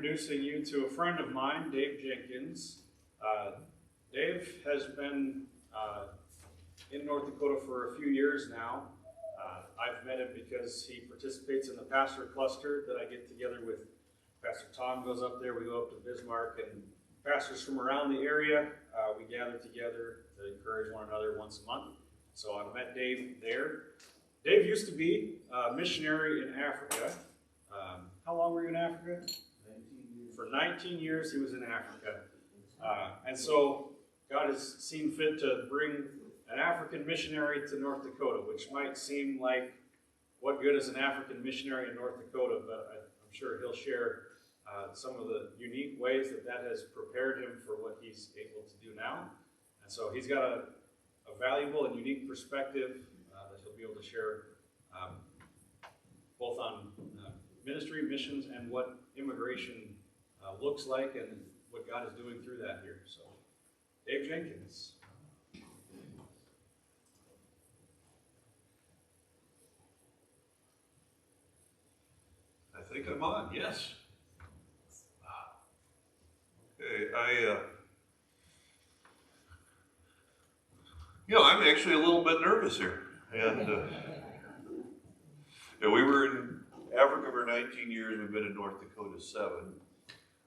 introducing you to a friend of mine, Dave Jenkins. Dave has been in North Dakota for a few years now. I've met him because he participates in the pastor cluster that I get together with. Pastor Tom goes up there, we go up to Bismarck, and pastors from around the area, we gather together to encourage one another once a month. So I met Dave there. Dave used to be a missionary in Africa. How long were you in Africa? 19 years. For 19 years he was in Africa. And so God has seen fit to bring an African missionary to North Dakota, which might seem like, what good is an African missionary in North Dakota? But I'm sure he'll share some of the unique ways that has prepared him for what he's able to do now. And so he's got a valuable and unique perspective that he'll be able to share both on ministry, missions, and what immigration looks like and what God is doing through that here. So, Dave Jenkins. I think I'm on, yes. Okay, I'm actually a little bit nervous here. And we were in Africa for 19 years, we've been in North Dakota 7.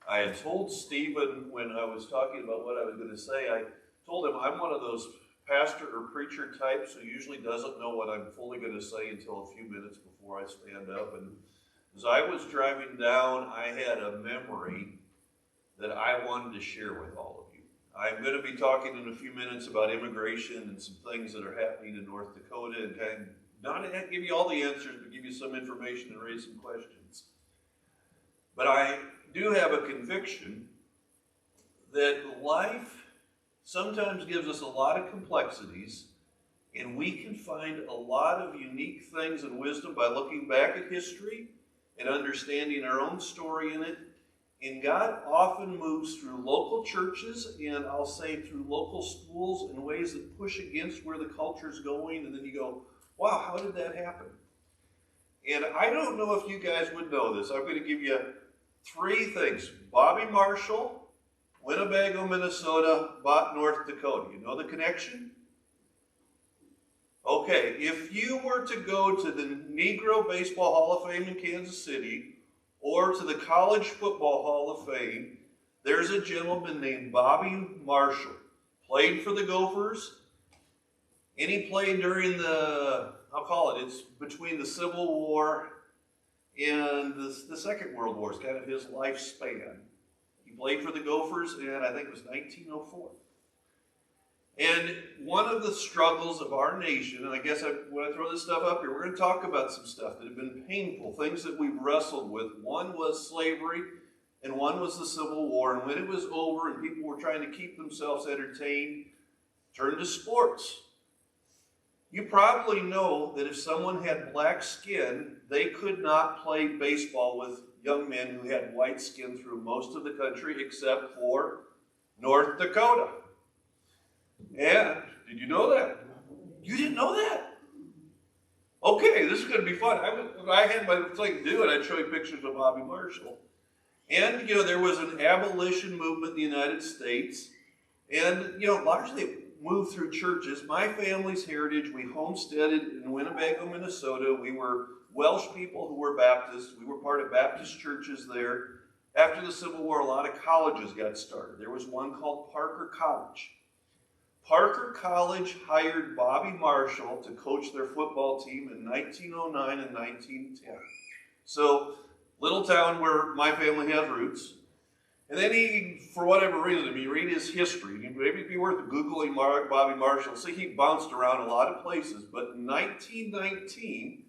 I had told Stephen when I was talking about what I was going to say, I told him I'm one of those pastor or preacher types who usually doesn't know what I'm fully going to say until a few minutes before I stand up. And as I was driving down, I had a memory that I wanted to share with all of you. I'm going to be talking in a few minutes about immigration and some things that are happening in North Dakota, and kind of not give you all the answers, but give you some information and raise some questions. But I do have a conviction that life sometimes gives us a lot of complexities, and we can find a lot of unique things and wisdom by looking back at history and understanding our own story in it. And God often moves through local churches, and I'll say through local schools, in ways that push against where the culture's going, and then you go, wow, how did that happen? And I don't know if you guys would know this. I'm going to give you 3 things. Bobby Marshall, Winnebago, Minnesota, Mott, North Dakota. You know the connection? Okay, if you were to go to the Negro Baseball Hall of Fame in Kansas City, or to the College Football Hall of Fame, there's a gentleman named Bobby Marshall. Played for the Gophers, and he played during it's between the Civil War and the Second World War. It's kind of his lifespan. He played for the Gophers, and I think it was 1904. And one of the struggles of our nation, and I guess when I throw this stuff up here, we're going to talk about some stuff that have been painful, things that we've wrestled with. One was slavery, and one was the Civil War. And when it was over and people were trying to keep themselves entertained, turned to sports. You probably know that if someone had black skin, they could not play baseball with young men who had white skin through most of the country except for North Dakota. And did you know that? You didn't know that? Okay, this is going to be fun. I had my thing to do it. I'd show you pictures of Bobby Marshall. And, there was an abolition movement in the United States. And, largely it moved through churches. My family's heritage, we homesteaded in Winnebago, Minnesota. We were Welsh people who were Baptists. We were part of Baptist churches there. After the Civil War, a lot of colleges got started. There was one called Parker College. Parker College hired Bobby Marshall to coach their football team in 1909 and 1910. So, little town where my family has roots. And then he, for whatever reason, you read his history, maybe it'd be worth Googling Bobby Marshall. See, he bounced around a lot of places. But in 1919,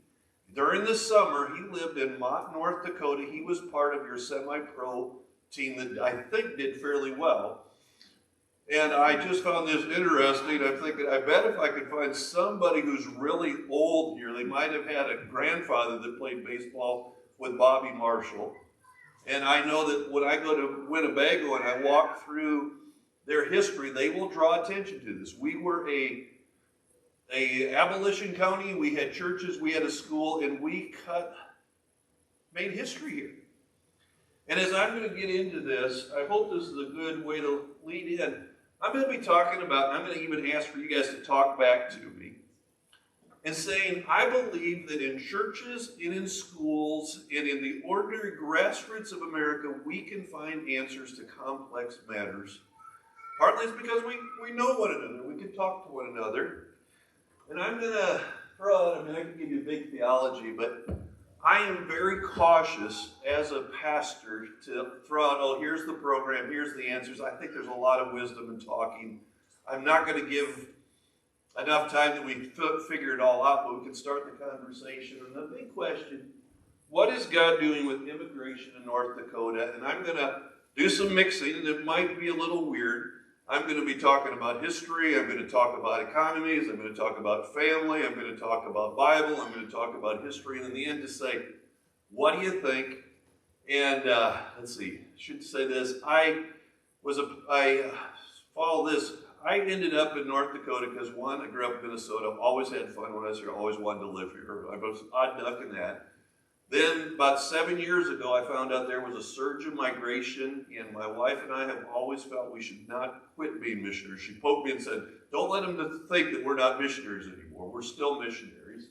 during the summer, he lived in Mott, North Dakota. He was part of your semi-pro team that I think did fairly well. And I just found this interesting. I'm thinking, I bet if I could find somebody who's really old here, they might have had a grandfather that played baseball with Bobby Marshall. And I know that when I go to Winnebago and I walk through their history, they will draw attention to this. We were a abolition county. We had churches, we had a school, and we made history here. And as I'm going to get into this, I hope this is a good way to lead in. I'm going to be talking about, and I'm going to even ask for you guys to talk back to me, and saying, I believe that in churches and in schools and in the ordinary grassroots of America, we can find answers to complex matters. Partly it's because we know one another. We can talk to one another. And I'm going to throw out, I can give you big theology, but I am very cautious as a pastor to throw out, oh, here's the program, here's the answers. I think there's a lot of wisdom in talking. I'm not going to give enough time that we figure it all out, but we can start the conversation. And the big question, what is God doing with immigration in North Dakota? And I'm going to do some mixing, and it might be a little weird. I'm going to be talking about history, I'm going to talk about economies, I'm going to talk about family, I'm going to talk about Bible, I'm going to talk about history, and in the end to say, what do you think? And let's see, I should say this, I follow this. I ended up in North Dakota because, one, I grew up in Minnesota, always had fun when I was here, always wanted to live here. I was odd duck in that. Then, about 7 years ago, I found out there was a surge of migration, and my wife and I have always felt we should not quit being missionaries. She poked me and said, don't let them think that we're not missionaries anymore. We're still missionaries.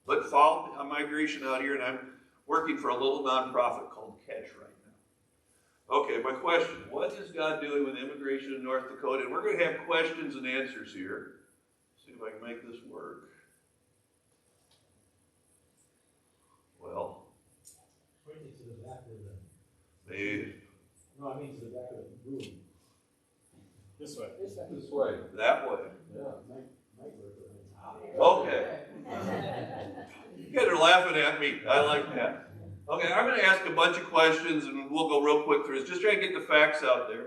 But follow migration out here, and I'm working for a little nonprofit called Catch right now. Okay, my question, what is God doing with immigration in North Dakota? And we're going to have questions and answers here. See if I can make this work. Well, point it to the back of the. they, No, I mean to the back of the room. This way. This way. that way. Yeah, might work. Okay. You guys are laughing at me. I like that. Okay, I'm going to ask a bunch of questions, and we'll go real quick through this. Just try to get the facts out there.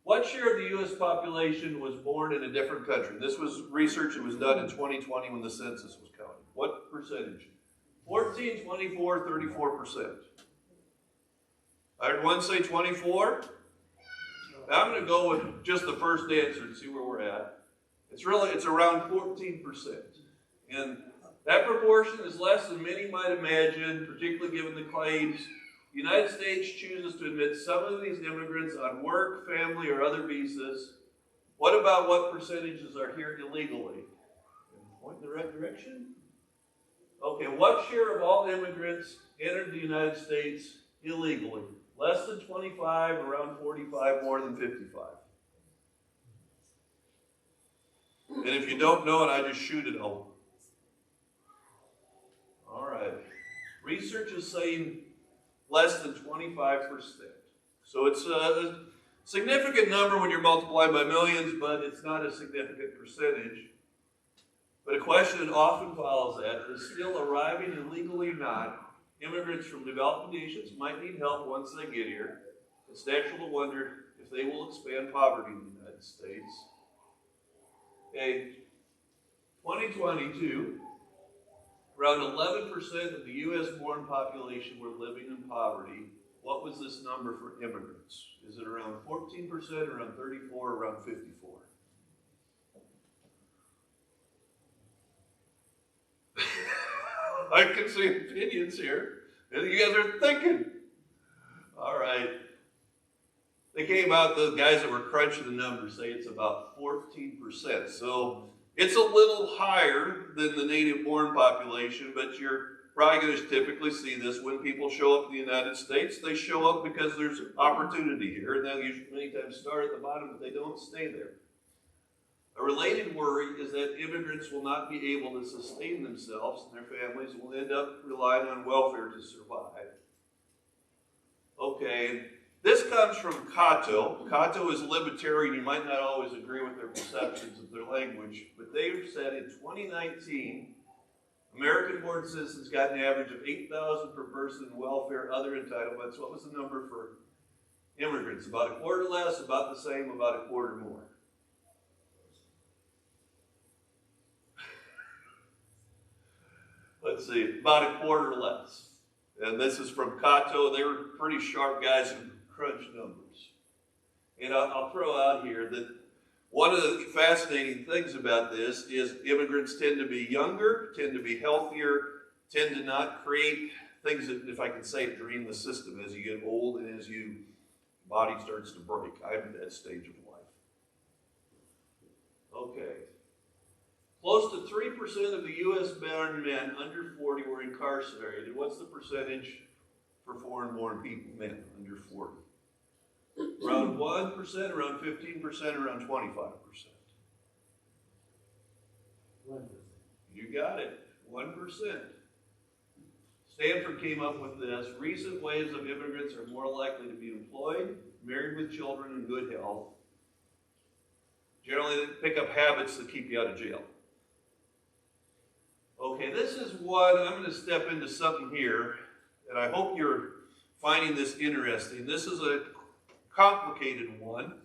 What share of the U.S. population was born in a different country? This was research that was done in 2020 when the census was counted. What percentage? 14, 24, 34%. I heard one say 24. Now I'm going to go with just the first answer and see where we're at. It's around 14%. And that proportion is less than many might imagine, particularly given the claims. The United States chooses to admit some of these immigrants on work, family, or other visas. What about what percentages are here illegally? Point in the right direction? Okay, what share of all immigrants entered the United States illegally? Less than 25, around 45, more than 55. And if you don't know it, I just shoot it over. All right. Research is saying less than 25%. So it's a significant number when you're multiplying by millions, but it's not a significant percentage. But a question that often follows that is, still arriving illegally or not, immigrants from developing nations might need help once they get here. It's natural to wonder if they will expand poverty in the United States. Okay, 2022, around 11% of the U.S.-born population were living in poverty. What was this number for immigrants? Is it around 14%, around 34, around 54? I can see opinions here. You guys are thinking. All right. They came out, the guys that were crunching the numbers say it's about 14%. So it's a little higher than the native-born population, but you're probably going to typically see this when people show up in the United States. They show up because there's opportunity here, and they'll usually many times start at the bottom, but they don't stay there. A related worry is that immigrants will not be able to sustain themselves, and their families will end up relying on welfare to survive. Okay, this comes from Cato. Cato is libertarian. You might not always agree with their perceptions of their language, but they've said in 2019, American-born citizens got an average of $8,000 per person in welfare, other entitlements. What was the number for immigrants? About a quarter less, about the same, about a quarter more. Let's see, about a quarter less. And this is from Cato. They were pretty sharp guys who crunched numbers. And I'll throw out here that one of the fascinating things about this is immigrants tend to be younger, tend to be healthier, tend to not create things that, if I can say it, drain the system as you get old and as your body starts to break. I'm at that stage of life. Okay. Close to 3% of the U.S.-born men under 40 were incarcerated. What's the percentage for foreign-born people, men under 40? Around 1%, around 15%, around 25%. 1%. You got it, 1%. Stanford came up with this. Recent waves of immigrants are more likely to be employed, married with children, in good health. Generally, they pick up habits that keep you out of jail. Okay, this is one, I'm going to step into something here, and I hope you're finding this interesting. This is a complicated one,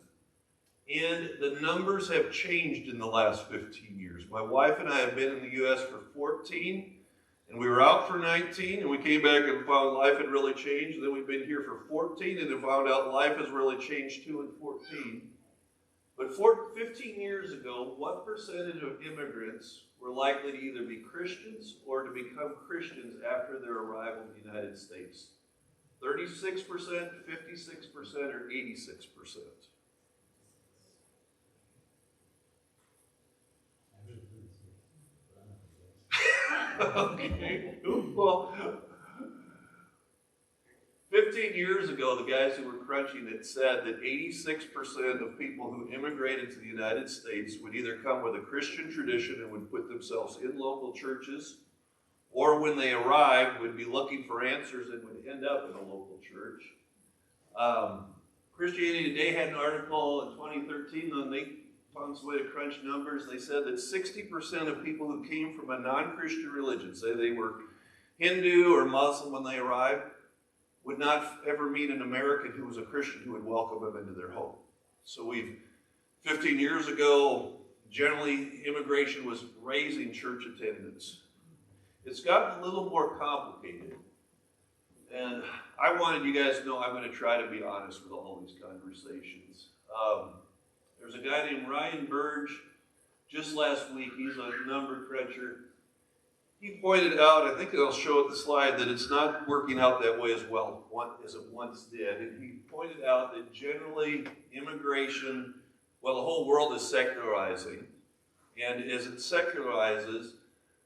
and the numbers have changed in the last 15 years. My wife and I have been in the U.S. for 14, and we were out for 19, and we came back and found life had really changed, and then we've been here for 14, and then found out life has really changed too in 14. But 15 years ago, what percentage of immigrants were likely to either be Christians or to become Christians after their arrival in the United States? 36%, 56%, or 86%? Okay. Well, 15 years ago, the guys who were crunching it said that 86% of people who immigrated to the United States would either come with a Christian tradition and would put themselves in local churches, or when they arrived would be looking for answers and would end up in a local church. Christianity Today had an article in 2013 when they found some way to crunch numbers. They said that 60% of people who came from a non-Christian religion, say they were Hindu or Muslim when they arrived, would not ever meet an American who was a Christian who would welcome them into their home. So 15 years ago, generally immigration was raising church attendance. It's gotten a little more complicated. And I wanted you guys to know I'm going to try to be honest with all these conversations. There's a guy named Ryan Burge, just last week, he's a number cruncher. He pointed out, I think I'll show it the slide, that it's not working out that way as well as it once did. And he pointed out that generally immigration, well, the whole world is secularizing. And as it secularizes,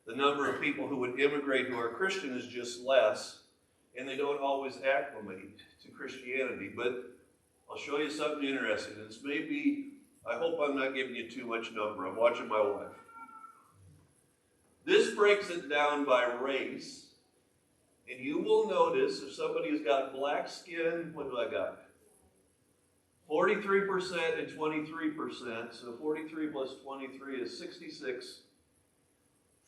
the number of people who would immigrate who are Christian is just less, and they don't always acclimate to Christianity. But I'll show you something interesting. It's maybe, I hope I'm not giving you too much number. I'm watching my wife. This breaks it down by race, and you will notice if somebody's got black skin, what do I got? 43% and 23%, so 43 plus 23 is 66.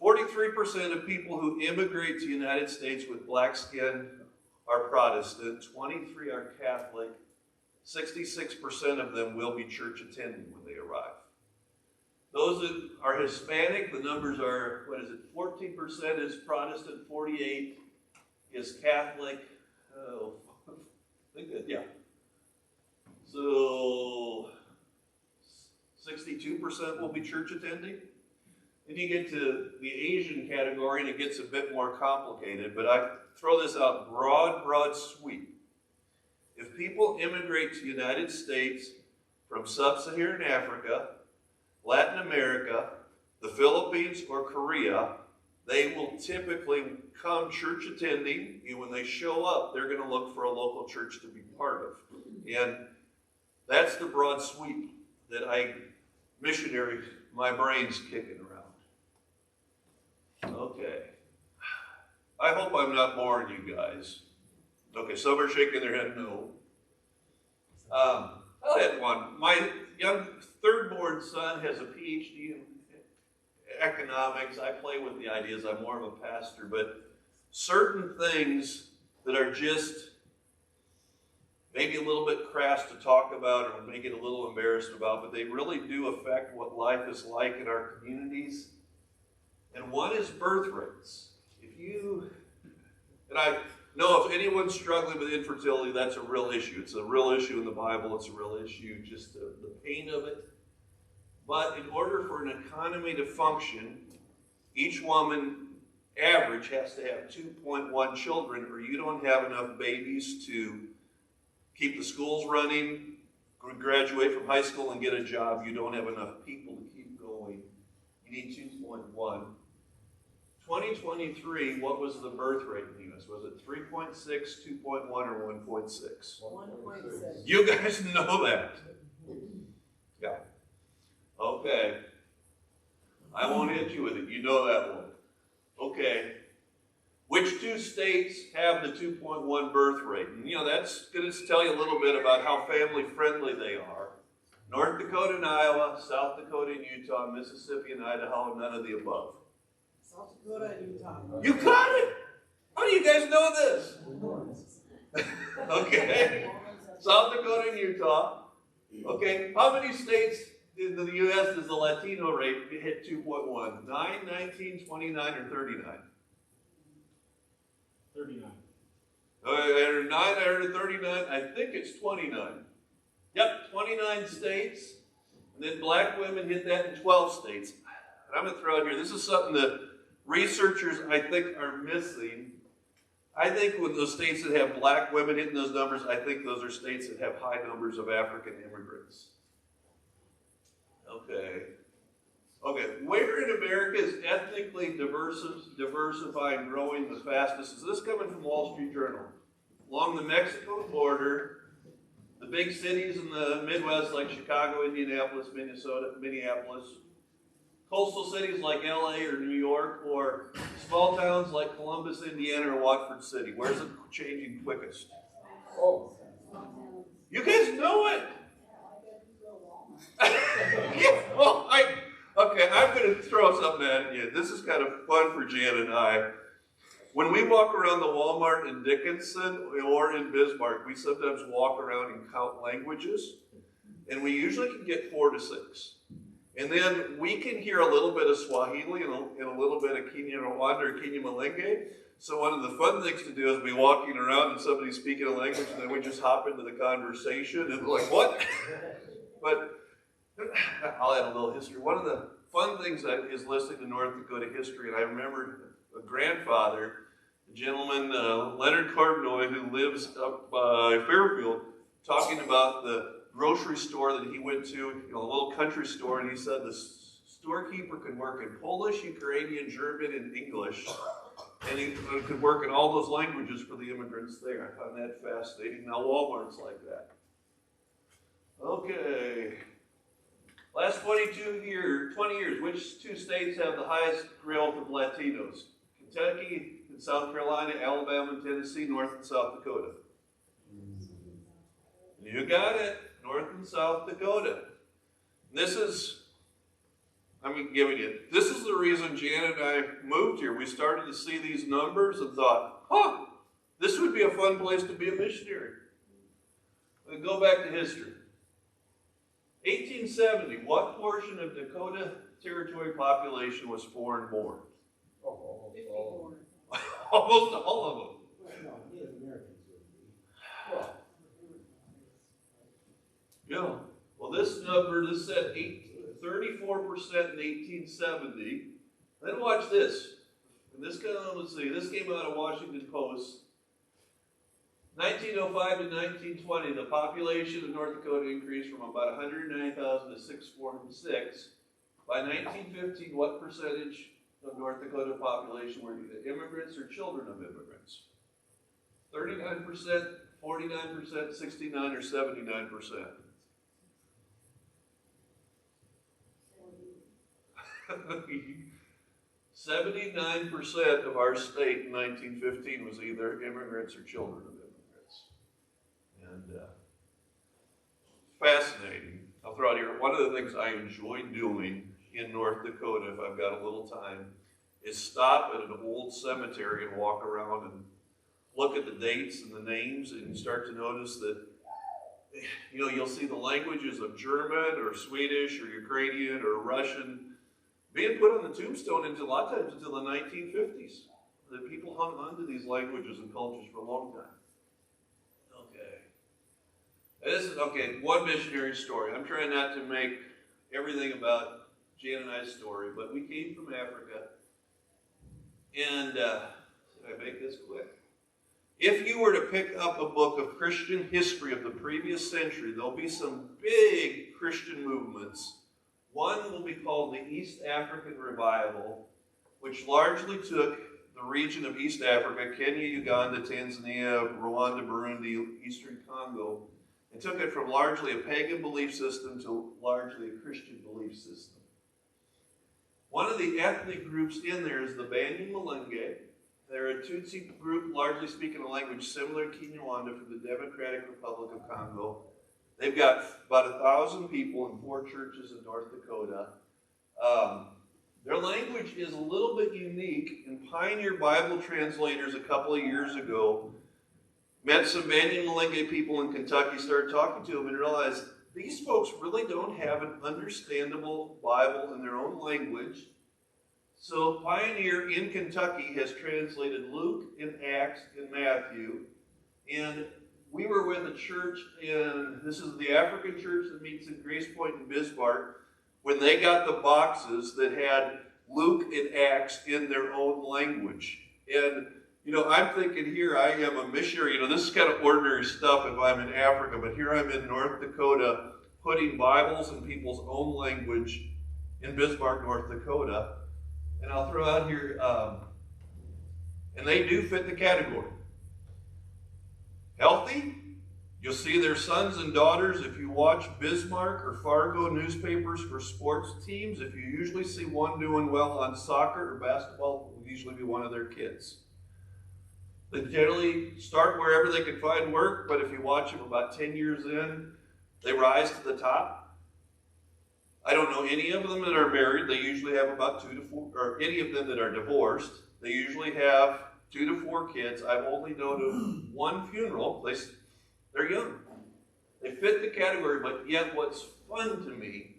43% of people who immigrate to the United States with black skin are Protestant, 23 are Catholic, 66% of them will be church attending when they arrive. Those that are Hispanic, the numbers are, 14% is Protestant, 48 is Catholic. I think that, yeah. So 62% will be church attending. Then you get to the Asian category and it gets a bit more complicated, but I throw this out broad sweep. If people immigrate to the United States from sub-Saharan Africa, Latin America, the Philippines, or Korea, they will typically come church attending. And when they show up, they're going to look for a local church to be part of. And that's the broad sweep that missionary, my brain's kicking around. Okay. I hope I'm not boring you guys. Okay, some are shaking their head no. I'll add one. My young third-born son has a PhD in economics. I play with the ideas. I'm more of a pastor. But certain things that are just maybe a little bit crass to talk about or make it a little embarrassed about, but they really do affect what life is like in our communities. And one is birth rates. And I know if anyone's struggling with infertility, that's a real issue. It's a real issue in the Bible. It's a real issue, just the pain of it. But in order for an economy to function, each woman average has to have 2.1 children, or you don't have enough babies to keep the schools running, graduate from high school and get a job. You don't have enough people to keep going. You need 2.1. 2023, what was the birth rate in the U.S.? Was it 3.6, 2.1, or 1.6? 1.6. You guys know that. Yeah. Okay. I won't hit you with it. You know that one. Okay. Which two states have the 2.1 birth rate? And that's going to tell you a little bit about how family friendly they are. North Dakota and Iowa, South Dakota and Utah, Mississippi and Idaho, and none of the above. South Dakota and Utah. You got it! How do you guys know this? Okay. South Dakota and Utah. Okay. How many states in the U.S. does the Latino rate hit 2.1? 9, 19, 29, or 39? 39. Out of 9 out of 39, I think it's 29. Yep, 29 states. And then black women hit that in 12 states. And I'm going to throw out here, this is something that researchers, I think, are missing. I think with those states that have black women hitting those numbers, I think those are states that have high numbers of African immigrants. Okay. Okay, where in America is ethnically diversifying growing the fastest? Is this coming from Wall Street Journal? Along the Mexico border, the big cities in the Midwest like Chicago, Indianapolis, Minneapolis, coastal cities like LA or New York, or small towns like Columbus, Indiana, or Watford City. Where's it changing quickest? Oh. You guys know it! Yeah, well, okay, I'm going to throw something at you. This is kind of fun for Jan and I. When we walk around the Walmart in Dickinson or in Bismarck, we sometimes walk around and count languages, and we usually can get 4 to 6. And then we can hear a little bit of Swahili and a little bit of Kinyarwanda or Kinyamalinge. So one of the fun things to do is be walking around and somebody's speaking a language, and then we just hop into the conversation and like, what? But I'll add a little history. One of the fun things that is listening to North Dakota history, and I remember a grandfather, a gentleman, Leonard Cordnoy, who lives up by Fairfield, talking about the grocery store that he went to, a little country store, and he said the storekeeper could work in Polish, Ukrainian, German, and English, and he could work in all those languages for the immigrants there. I found that fascinating. Now Walmart's like that. Okay. Last 20 years, which two states have the highest growth of Latinos? Kentucky and South Carolina, Alabama and Tennessee, North and South Dakota. You got it, North and South Dakota. This is the reason Jan and I moved here. We started to see these numbers and thought, this would be a fun place to be a missionary. We go back to history. 1870, what portion of Dakota Territory population was foreign born? Almost all of them. No, Native Americans would be. Well, yeah. Well, this said 34% in 1870. Then watch this. And this came out of Washington Post. 1905 to 1920, the population of North Dakota increased from about 109,000 to 646. By 1915, what percentage of North Dakota population were either immigrants or children of immigrants? 39%, 49%, 69, or 79%? 79% of our state in 1915 was either immigrants or children of immigrants. And fascinating. I'll throw out here, one of the things I enjoy doing in North Dakota, if I've got a little time, is stop at an old cemetery and walk around and look at the dates and the names, and you start to notice that, you'll see the languages of German or Swedish or Ukrainian or Russian being put on the tombstone a lot of times until the 1950s. The people hung on to these languages and cultures for a long time. Okay, one missionary story. I'm trying not to make everything about Jan and I's story, but we came from Africa. And should I make this quick? If you were to pick up a book of Christian history of the previous century, there'll be some big Christian movements. One will be called the East African Revival, which largely took the region of East Africa, Kenya, Uganda, Tanzania, Rwanda, Burundi, Eastern Congo, and took it from largely a pagan belief system to largely a Christian belief system. One of the ethnic groups in there is the Banyamulenge. They're a Tutsi group, largely speaking a language similar to Kinyarwanda from the Democratic Republic of Congo. They've got about 1,000 people in 4 churches in North Dakota. Their language is a little bit unique, and Pioneer Bible translators a couple of years ago met some Banyamulenge people in Kentucky, started talking to them, and realized these folks really don't have an understandable Bible in their own language. So Pioneer in Kentucky has translated Luke and Acts and Matthew. And we were with a church this is the African church that meets in Grace Point in Bismarck, when they got the boxes that had Luke and Acts in their own language. And, I'm thinking here, I am a missionary. This is kind of ordinary stuff if I'm in Africa, but here I'm in North Dakota putting Bibles in people's own language in Bismarck, North Dakota. And I'll throw out here, and they do fit the category. Healthy? You'll see their sons and daughters if you watch Bismarck or Fargo newspapers for sports teams. If you usually see one doing well on soccer or basketball, it will usually be one of their kids. They generally start wherever they can find work, but if you watch them about 10 years in, they rise to the top. I don't know any of them that are married. They usually have about 2 to 4, or any of them that are divorced. They usually have 2 to 4 kids. I've only known of one funeral. They're young. They fit the category, but yet what's fun to me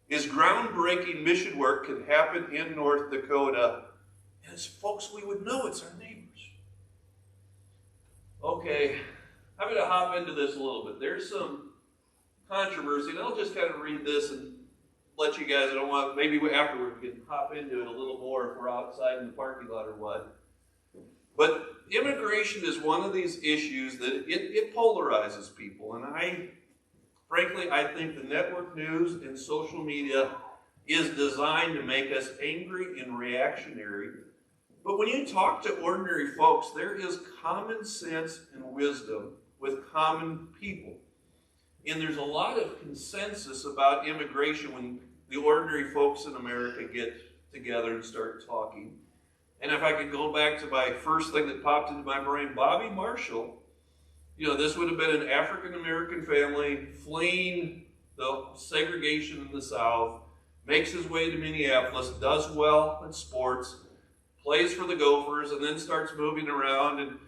is groundbreaking mission work can happen in North Dakota, and it's folks we would know. It's our neighbors. Okay, I'm going to hop into this a little bit. There's some controversy, and I'll just kind of read this and let you guys, maybe afterward we can hop into it a little more if we're outside in the parking lot or what. But immigration is one of these issues that it polarizes people, and frankly, I think the network news and social media is designed to make us angry and reactionary. But when you talk to ordinary folks, there is common sense and wisdom with common people. And there's a lot of consensus about immigration when the ordinary folks in America get together and start talking. And if I could go back to my first thing that popped into my brain, Bobby Marshall, this would have been an African-American family fleeing the segregation in the South, makes his way to Minneapolis, does well in sports, plays for the Gophers, and then starts moving around. And,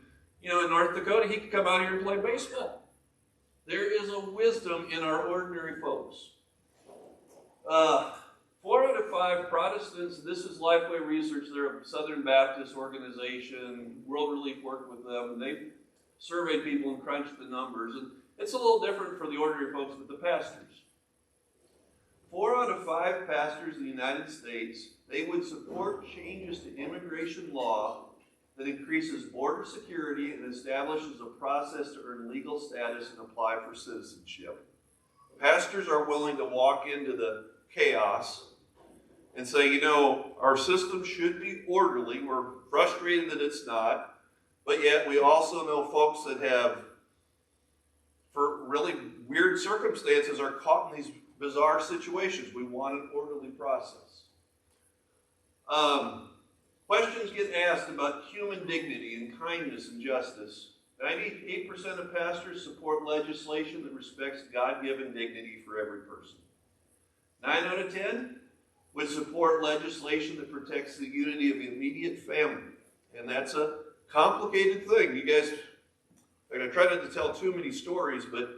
in North Dakota, he could come out here and play baseball. There is a wisdom in our ordinary folks. 4 out of 5 Protestants, this is Lifeway Research, they're a Southern Baptist organization, World Relief worked with them, and they surveyed people and crunched the numbers. And it's a little different for the ordinary folks, but the pastors. 4 out of 5 pastors in the United States, they would support changes to immigration law that increases border security and establishes a process to earn legal status and apply for citizenship. Pastors are willing to walk into the chaos and say, our system should be orderly. We're frustrated that it's not, but yet we also know folks that have, for really weird circumstances, are caught in these bizarre situations. We want an orderly process. Questions get asked about human dignity and kindness and justice. 98% of pastors support legislation that respects God-given dignity for every person. 9 out of 10 would support legislation that protects the unity of the immediate family. And that's a complicated thing. You guys, I'm going to try not to tell too many stories, but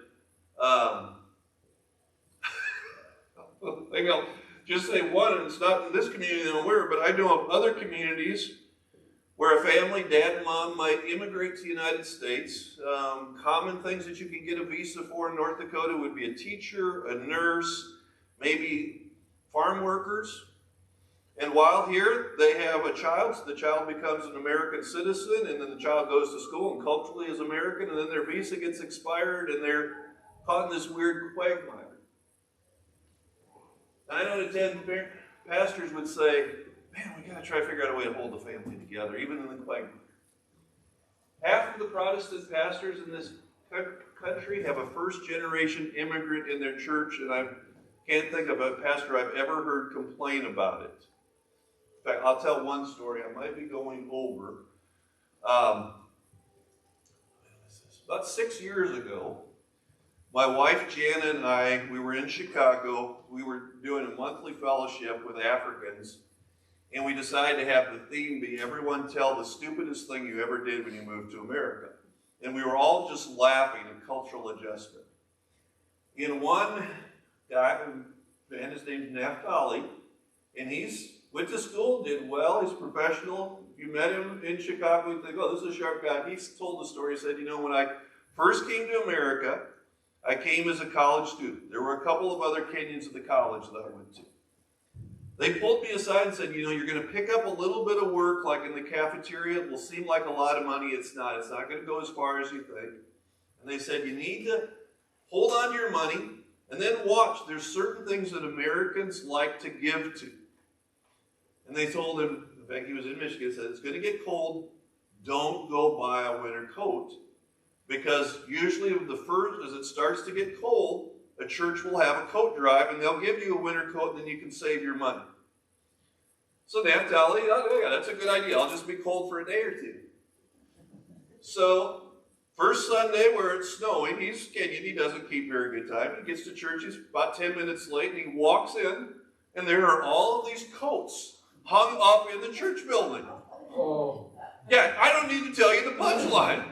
maybe I'll just say one, and it's not in this community that I'm aware of, but I know of other communities where a family, dad and mom, might immigrate to the United States. Common things that you can get a visa for in North Dakota would be a teacher, a nurse, maybe farm workers. And while here, they have a child, so the child becomes an American citizen, and then the child goes to school and culturally is American, and then their visa gets expired, and they're caught in this weird quagmire. 9 out of 10 pastors would say, man, we got to try to figure out a way to hold the family together, even in the quagmire. Half of the Protestant pastors in this country have a first-generation immigrant in their church, and I can't think of a pastor I've ever heard complain about it. In fact, I'll tell one story. I might be going over. About 6 years ago, my wife Jana and I, we were in Chicago. We were doing a monthly fellowship with Africans, and we decided to have the theme be everyone tell the stupidest thing you ever did when you moved to America. And we were all just laughing at cultural adjustment. In one guy, and his name's Naphtali, and he's went to school, did well, he's professional. If you met him in Chicago, you'd think, oh, this is a sharp guy. He's told the story. He said, you know, when I first came to America, I came as a college student. There were a couple of other Kenyans at the college that I went to. They pulled me aside and said, you know, you're going to pick up a little bit of work like in the cafeteria. It will seem like a lot of money. It's not. It's not going to go as far as you think. And they said, you need to hold on to your money and then watch. There's certain things that Americans like to give to. And they told him, in fact, he was in Michigan, said, it's going to get cold. Don't go buy a winter coat. Because usually as it starts to get cold, a church will have a coat drive, and they'll give you a winter coat, and then you can save your money. So Naphtali, oh, yeah, that's a good idea. I'll just be cold for a day or two. So, first Sunday where it's snowing, he's Kenyan, he doesn't keep very good time. He gets to church, he's about 10 minutes late, and he walks in, and there are all of these coats hung up in the church building. Oh. Yeah, I don't need to tell you the punchline.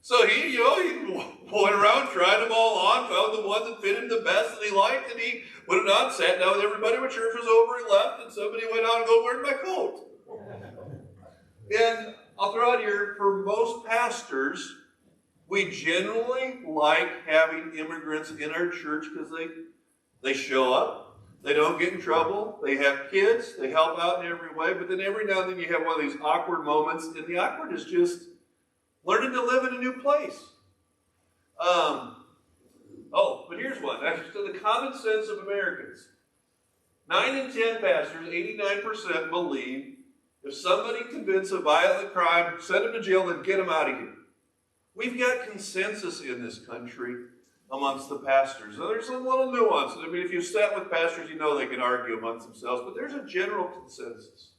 So he went around, tried them all on, found the one that fit him the best that he liked, and he put it on, sat down with everybody when church was over, he left, and somebody went out and go, where's my coat? And I'll throw out here, for most pastors, we generally like having immigrants in our church because they show up, they don't get in trouble, they have kids, they help out in every way, but then every now and then you have one of these awkward moments, and the awkward is just learning to live in a new place. But here's one. So the common sense of Americans. 9 in 10 pastors, 89% believe if somebody commits a violent crime, send them to jail and get them out of here. We've got consensus in this country amongst the pastors. Now, there's some little nuances. I mean, if you sat with pastors, you know they can argue amongst themselves, but there's a general consensus.